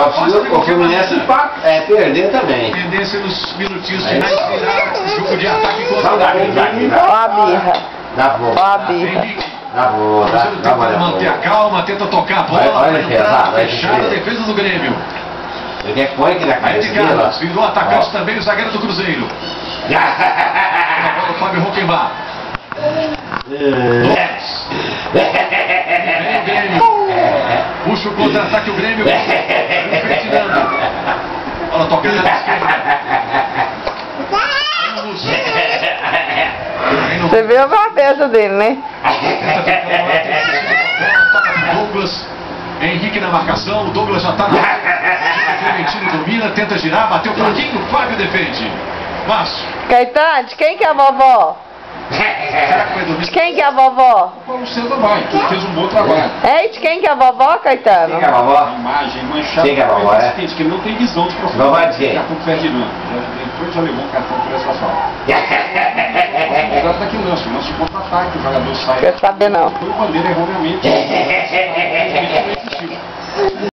O Fluminense perder também. Tendência nos minutinhos finais virar jogo de ataque contra o Ó a birra. Dá boa. Ó a birra. Dá boa. Tenta manter a calma, tenta tocar a bola, vai entrar, fechar a defesa do Grêmio. Ele põe aqui na cabeça dele. Virou atacante também, o zagueiro do Cruzeiro. Agora o Fábio Rockenbach. Vem o Grêmio. Puxa o contra-ataque o Grêmio. Olha, tocando na esquerda. Você viu a cabeça dele, né? Douglas. Henrique na marcação. O Douglas já está na área. O Clementino domina, tenta girar, bateu fraquinho. O Fábio defende. Márcio. Caetano, de quem que é a vovó? De quem que é a vovó? O César vai, que fez um bom trabalho. Ei, de quem que é a vovó, Caetano? Quem que é a vovó? A imagem manchada. Quem que é a vovó, é? Que ele não tem visão de profundidade. Vovó de quem? Cartão do Ferdinando. Depois já levou um cartão por essa falta. O daqui o lance contra-ataque, o jogador sai. Quer saber não. Foi o bandeira erroneamente.